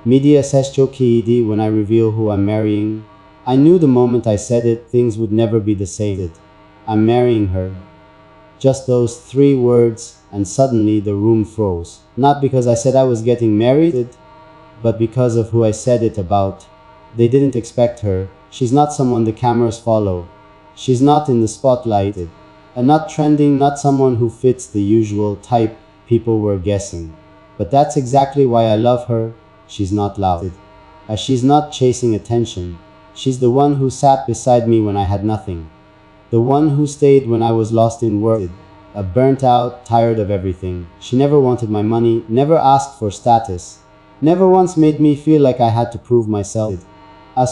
Media says Chokidi when I reveal who I'm marrying. I knew the moment I said it, things would never be the same. I'm marrying her. Just those 3 words, and suddenly the room froze. Not because I said I was getting married, but because of who I said it about. They didn't expect her. She's not someone the cameras follow. She's not in the spotlight. And not trending, not someone who fits the usual type people were guessing. But that's exactly why I love her. She's not loud. She's not chasing attention. She's the one who sat beside me when I had nothing. The one who stayed when I was lost in work. Burnt out, tired of everything. She never wanted my money, never asked for status. Never once made me feel like I had to prove myself.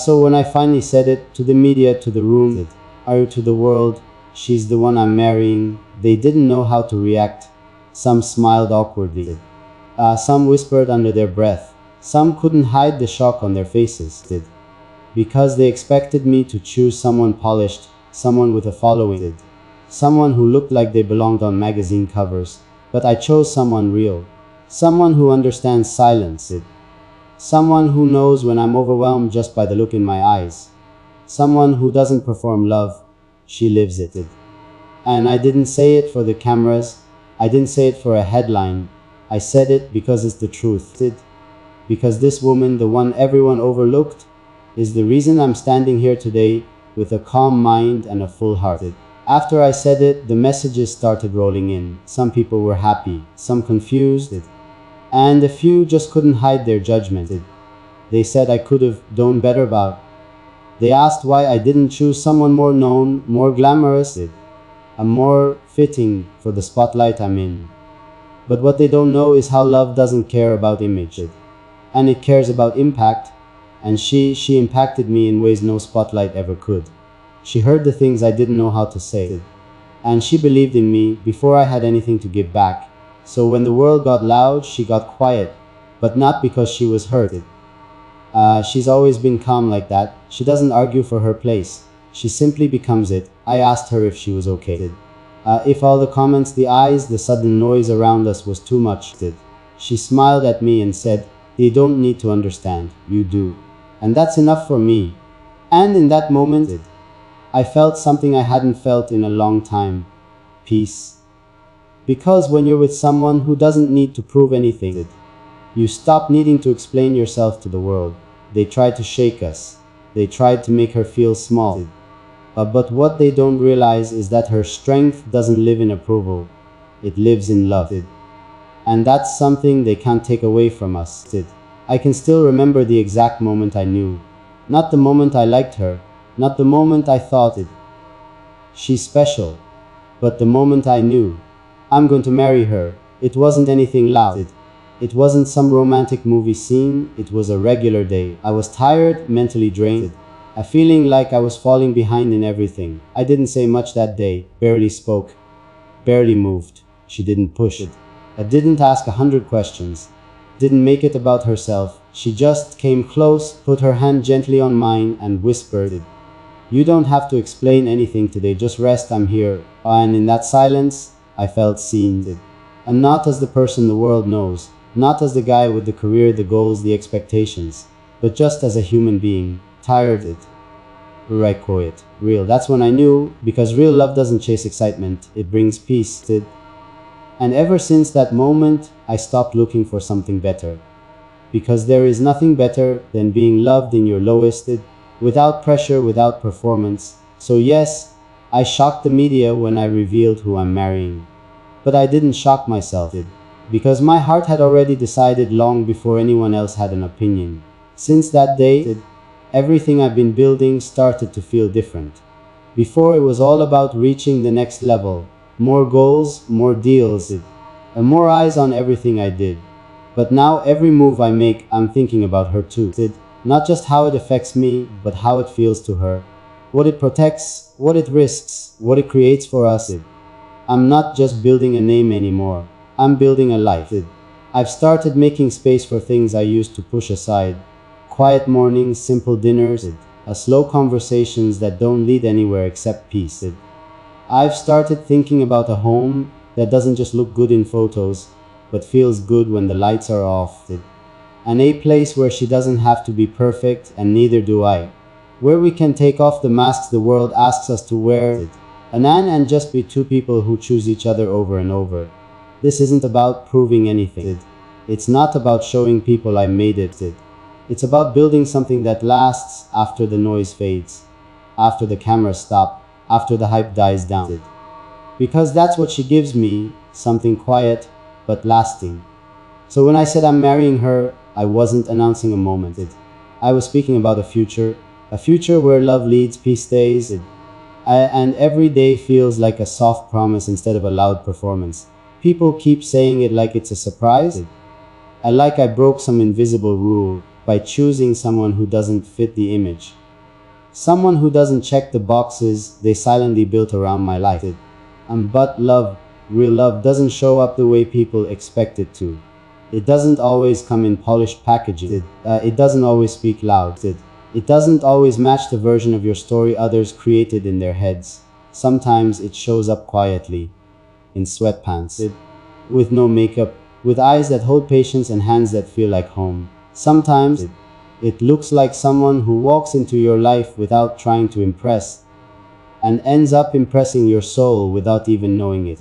So when I finally said it, to the media, to the room, or to the world, she's the one I'm marrying, they didn't know how to react. Some smiled awkwardly. Some whispered under their breath. Some couldn't hide the shock on their faces. Because they expected me to choose someone polished, someone with a following, someone who looked like they belonged on magazine covers. But I chose someone real. Someone who understands silence. Someone who knows when I'm overwhelmed just by the look in my eyes. Someone who doesn't perform love, she lives it. And I didn't say it for the cameras. I didn't say it for a headline. I said it because it's the truth. Because this woman, the one everyone overlooked, is the reason I'm standing here today with a calm mind and a full heart. After I said it, the messages started rolling in. Some people were happy, some confused, and a few just couldn't hide their judgment. They said I could have done better about. They asked why I didn't choose someone more known, more glamorous, and more fitting for the spotlight I'm in. But what they don't know is how love doesn't care about image, and it cares about impact. And she impacted me in ways no spotlight ever could. She heard the things I didn't know how to say. And she believed in me before I had anything to give back. So when the world got loud, she got quiet. But not because she was hurt. She's always been calm like that. She doesn't argue for her place. She simply becomes it. I asked her if she was okay. If all the comments, the eyes, the sudden noise around us was too much. She smiled at me and said, "They don't need to understand. You do. And that's enough for me." And in that moment, I felt something I hadn't felt in a long time. Peace. Because when you're with someone who doesn't need to prove anything, you stop needing to explain yourself to the world. They tried to shake us. They tried to make her feel small. But what they don't realize is that her strength doesn't live in approval. It lives in love. And that's something they can't take away from us. I can still remember the exact moment I knew. Not the moment I liked her, not the moment I thought she's special, but the moment I knew I'm going to marry her. It wasn't anything loud. It wasn't some romantic movie scene. It was a regular day. I was tired, mentally drained, a feeling like I was falling behind in everything. I didn't say much that day, barely spoke, barely moved. She didn't push it. I didn't ask 100 questions. Didn't make it about herself. She just came close, put her hand gently on mine, and whispered, "You don't have to explain anything today, just rest, I'm here." And in that silence, I felt seen. And not as the person the world knows, not as the guy with the career, the goals, the expectations, but just as a human being, tired, right, quiet, real. That's when I knew, because real love doesn't chase excitement, it brings peace. And ever since that moment, I stopped looking for something better. Because there is nothing better than being loved in your lowest, without pressure, without performance. So yes, I shocked the media when I revealed who I'm marrying. But I didn't shock myself, because my heart had already decided long before anyone else had an opinion. Since that day, everything I've been building started to feel different. Before, it was all about reaching the next level. More goals, more deals, and more eyes on everything I did. But now every move I make, I'm thinking about her too. Not just how it affects me, but how it feels to her. What it protects, what it risks, what it creates for us. I'm not just building a name anymore. I'm building a life. I've started making space for things I used to push aside. Quiet mornings, simple dinners, slow conversations that don't lead anywhere except peace. I've started thinking about a home that doesn't just look good in photos, but feels good when the lights are off. And a place where she doesn't have to be perfect, and neither do I. Where we can take off the masks the world asks us to wear. And just be two people who choose each other over and over. This isn't about proving anything. It's not about showing people I made it. It's about building something that lasts after the noise fades, after the cameras stop, after the hype dies down. Because that's what she gives me, something quiet but lasting. So when I said I'm marrying her, I wasn't announcing a moment. I was speaking about a future where love leads, peace stays, and every day feels like a soft promise instead of a loud performance. People keep saying it like it's a surprise, and like I broke some invisible rule by choosing someone who doesn't fit the image. Someone who doesn't check the boxes they silently built around my life. But love, real love, doesn't show up the way people expect it to. It doesn't always come in polished packaging. It doesn't always speak loud. It doesn't always match the version of your story others created in their heads. Sometimes it shows up quietly, in sweatpants, with no makeup, with eyes that hold patience and hands that feel like home. Sometimes it looks like someone who walks into your life without trying to impress, and ends up impressing your soul without even knowing it.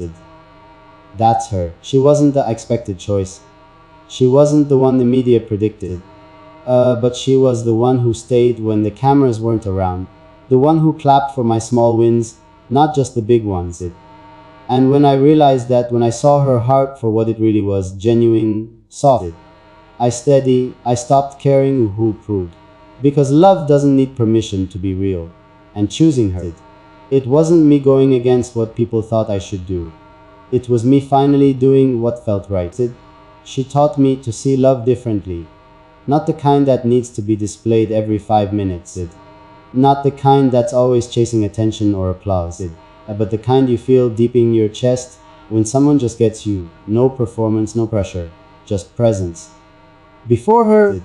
That's her. She wasn't the expected choice. She wasn't the one the media predicted. But she was the one who stayed when the cameras weren't around. The one who clapped for my small wins, not just the big ones. And when I realized that, when I saw her heart for what it really was, genuine, soft, I stopped caring who proved. Because love doesn't need permission to be real. And choosing her, it wasn't me going against what people thought I should do. It was me finally doing what felt right. She taught me to see love differently. Not the kind that needs to be displayed every 5 minutes. Not the kind that's always chasing attention or applause. But the kind you feel deep in your chest when someone just gets you. No performance, no pressure, just presence. Before her,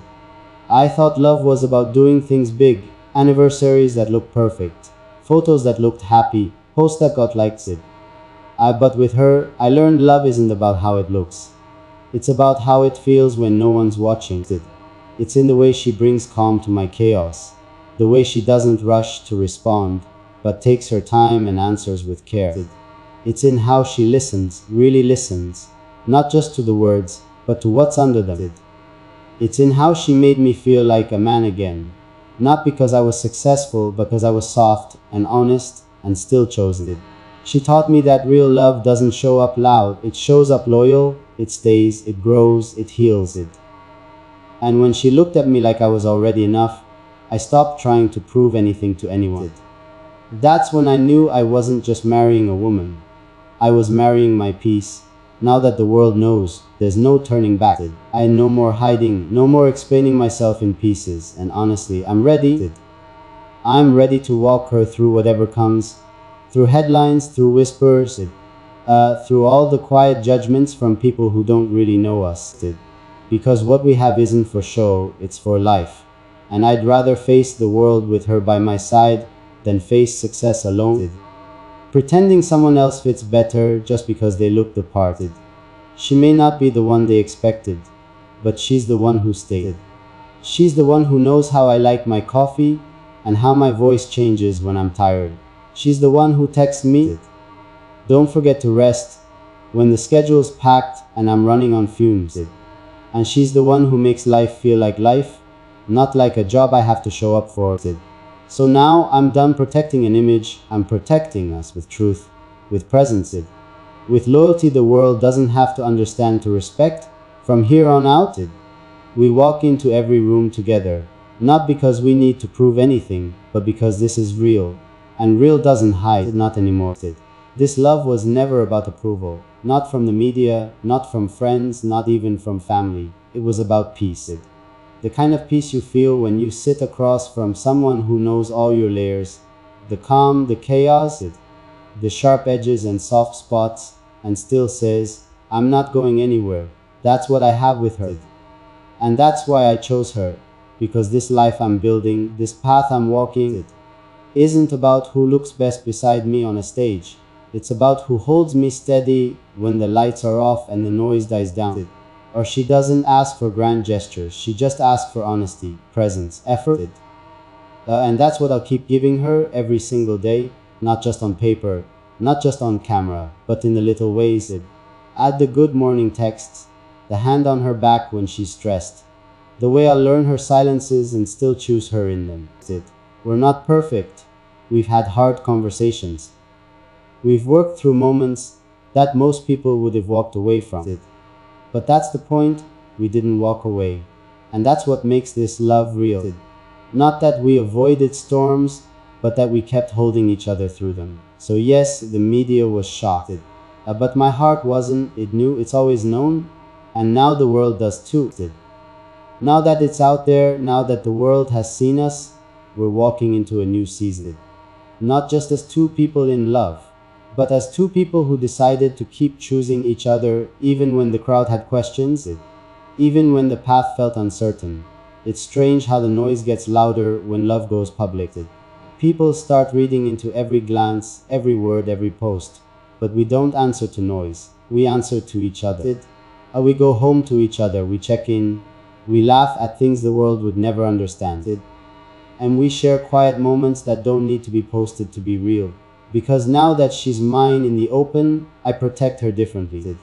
I thought love was about doing things big. Anniversaries that looked perfect, photos that looked happy, posts that got likes. But with her, I learned love isn't about how it looks. It's about how it feels when no one's watching. It's in the way she brings calm to my chaos, the way she doesn't rush to respond, but takes her time and answers with care. It's in how she listens, really listens, not just to the words, but to what's under them. It's in how she made me feel like a man again, not because I was successful, but because I was soft and honest and still chosen. She taught me that real love doesn't show up loud, it shows up loyal, it stays, it grows, it heals. And when she looked at me like I was already enough, I stopped trying to prove anything to anyone. That's when I knew I wasn't just marrying a woman. I was marrying my peace. Now that the world knows, there's no turning back. I no more hiding, no more explaining myself in pieces. And honestly, I'm ready. I'm ready to walk her through whatever comes. Through headlines, through whispers, through all the quiet judgments from people who don't really know us. Because what we have isn't for show, it's for life. And I'd rather face the world with her by my side than face success alone. Pretending someone else fits better just because they look the part. She may not be the one they expected, but she's the one who stayed. She's the one who knows how I like my coffee and how my voice changes when I'm tired. She's the one who texts me, "Don't forget to rest," when the schedule's packed and I'm running on fumes. And she's the one who makes life feel like life, not like a job I have to show up for. So now I'm done protecting an image, I'm protecting us with truth, with presence, with loyalty the world doesn't have to understand to respect. From here on out, we walk into every room together, not because we need to prove anything, but because this is real. And real doesn't hide, not anymore. This love was never about approval, not from the media, not from friends, not even from family. It was about peace. The kind of peace you feel when you sit across from someone who knows all your layers, the calm, the chaos, the sharp edges and soft spots, and still says, "I'm not going anywhere." That's what I have with her. And that's why I chose her, because this life I'm building, this path I'm walking, isn't about who looks best beside me on a stage. It's about who holds me steady when the lights are off and the noise dies down. Or she doesn't ask for grand gestures, she just asks for honesty, presence, effort. And that's what I'll keep giving her every single day, not just on paper, not just on camera, but in the little ways. Add the good morning texts, the hand on her back when she's stressed, the way I'll learn her silences and still choose her in them. We're not perfect. We've had hard conversations. We've worked through moments that most people would have walked away from. But that's the point, we didn't walk away. And that's what makes this love real. Not that we avoided storms, but that we kept holding each other through them. So yes, the media was shocked. But my heart wasn't. It knew, it's always known. And now the world does too. Now that it's out there, now that the world has seen us, we're walking into a new season. Not just as two people in love, but as two people who decided to keep choosing each other even when the crowd had questions, even when the path felt uncertain. It's strange how the noise gets louder when love goes public. People start reading into every glance, every word, every post. But we don't answer to noise, we answer to each other. We go home to each other, we check in, we laugh at things the world would never understand. And we share quiet moments that don't need to be posted to be real. Because now that she's mine in the open, I protect her differently.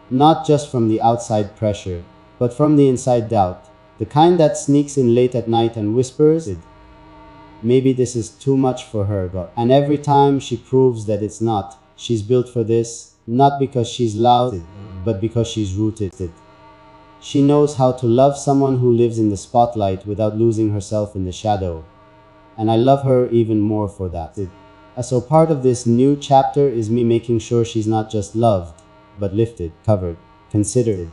Not just from the outside pressure, but from the inside doubt. The kind that sneaks in late at night and whispers, maybe this is too much for her. And every time she proves that it's not. She's built for this, not because she's loud, but because she's rooted. She knows how to love someone who lives in the spotlight without losing herself in the shadow. And I love her even more for that. So part of this new chapter is me making sure she's not just loved, but lifted, covered, considered.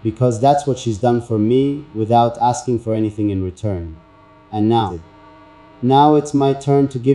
Because that's what she's done for me without asking for anything in return. And now it's my turn to give